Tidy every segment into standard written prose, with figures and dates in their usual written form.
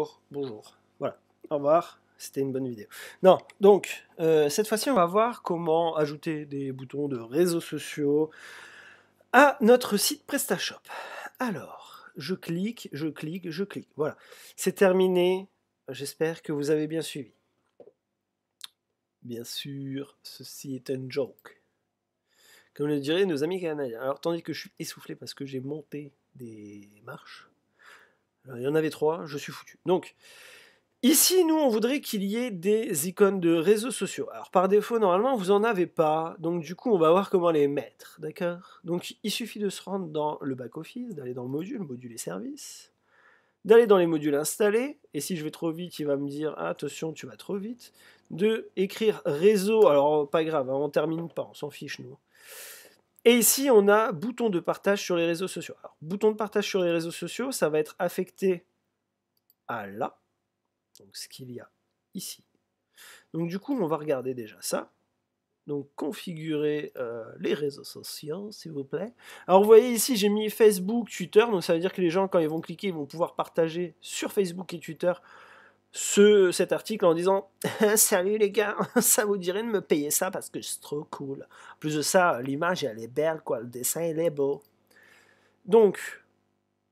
bonjour, bonjour. Voilà, au revoir, c'était une bonne vidéo. Non, donc, cette fois-ci, on va voir comment ajouter des boutons de réseaux sociaux à notre site PrestaShop. Alors, je clique, je clique, je clique. Voilà, c'est terminé. J'espère que vous avez bien suivi. Bien sûr, ceci est un joke. Comme le diraient nos amis canadiens. Alors, tandis que je suis essoufflé parce que j'ai monté des marches. Alors, il y en avait 3, je suis foutu. Donc, ici, nous, on voudrait qu'il y ait des icônes de réseaux sociaux. Alors, par défaut, normalement, vous n'en avez pas. Donc, du coup, on va voir comment les mettre. D'accord? Donc, il suffit de se rendre dans le back-office, d'aller dans le module et services, d'aller dans les modules installés. Et si je vais trop vite, il va me dire ah, attention, tu vas trop vite. De écrire réseau. Alors, pas grave, hein, on termine pas, on s'en fiche, nous. Et ici, on a bouton de partage sur les réseaux sociaux. Alors, bouton de partage sur les réseaux sociaux, ça va être affecté à là. Donc, ce qu'il y a ici. Donc, du coup, on va regarder déjà ça. Donc, configurer les réseaux sociaux, s'il vous plaît. Alors, vous voyez ici, j'ai mis Facebook, Twitter. Donc, ça veut dire que les gens, quand ils vont cliquer, ils vont pouvoir partager sur Facebook et Twitter cet article en disant salut les gars, ça vous dirait de me payer ça parce que c'est trop cool. En plus de ça, l'image elle est belle, quoi, le dessin il est beau. Donc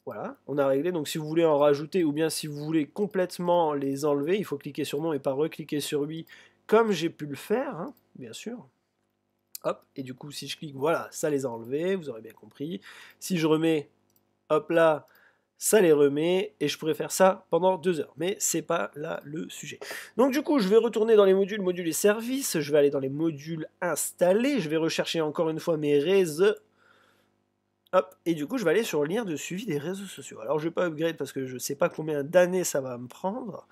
voilà, on a réglé. Donc si vous voulez en rajouter ou bien si vous voulez complètement les enlever, il faut cliquer sur non et pas recliquer sur oui, comme j'ai pu le faire, hein, bien sûr. Hop, et du coup si je clique, voilà, ça les a enlevés, vous aurez bien compris. Si je remets, hop là, ça les remet, et je pourrais faire ça pendant 2 heures, mais c'est pas là le sujet. Donc du coup, je vais retourner dans les modules et services, je vais aller dans les modules installés, je vais rechercher encore une fois mes réseaux, hop, et du coup, je vais aller sur le lien de suivi des réseaux sociaux. Alors, je vais pas upgrade parce que je sais pas combien d'années ça va me prendre,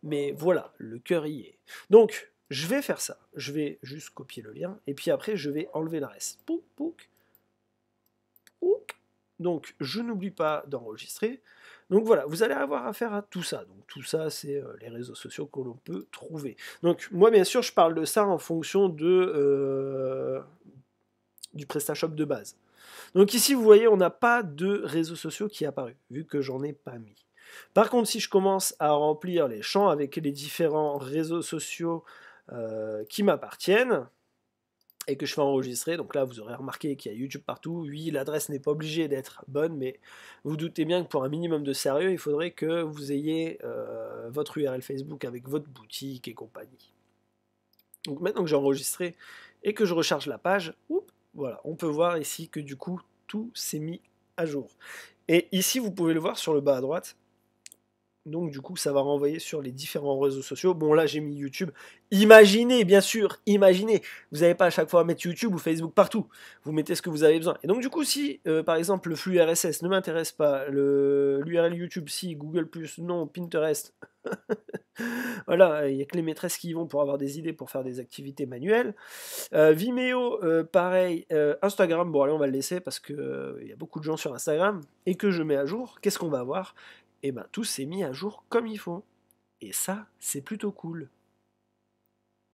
mais voilà, le cœur y est. Donc, je vais faire ça, je vais juste copier le lien, et puis après, je vais enlever le reste. Pouc, pouc, pouc. Donc, je n'oublie pas d'enregistrer. Donc voilà, vous allez avoir affaire à tout ça. Donc tout ça, c'est les réseaux sociaux que l'on peut trouver. Donc moi, bien sûr, je parle de ça en fonction du PrestaShop de base. Donc ici, vous voyez, on n'a pas de réseaux sociaux qui est apparu, vu que j'en ai pas mis. Par contre, si je commence à remplir les champs avec les différents réseaux sociaux qui m'appartiennent, et que je fais enregistrer, donc là vous aurez remarqué qu'il y a YouTube partout. Oui, l'adresse n'est pas obligée d'être bonne, mais vous doutez bien que pour un minimum de sérieux, il faudrait que vous ayez votre URL Facebook avec votre boutique et compagnie. Donc maintenant que j'ai enregistré et que je recharge la page, voilà, on peut voir ici que du coup tout s'est mis à jour. Et ici vous pouvez le voir sur le bas à droite. Donc du coup ça va renvoyer sur les différents réseaux sociaux. Bon là j'ai mis YouTube. Imaginez, bien sûr, imaginez. Vous n'avez pas à chaque fois à mettre YouTube ou Facebook partout. Vous mettez ce que vous avez besoin. Et donc du coup si par exemple le flux RSS ne m'intéresse pas, l'URL YouTube si, Google+, non, Pinterest, voilà, il n'y a que les maîtresses qui y vont pour avoir des idées pour faire des activités manuelles. Vimeo, pareil. Instagram, bon allez on va le laisser parce que il y a beaucoup de gens sur Instagram et que je mets à jour. Qu'est-ce qu'on va avoir? Et ben tout s'est mis à jour comme il faut. Et ça, c'est plutôt cool.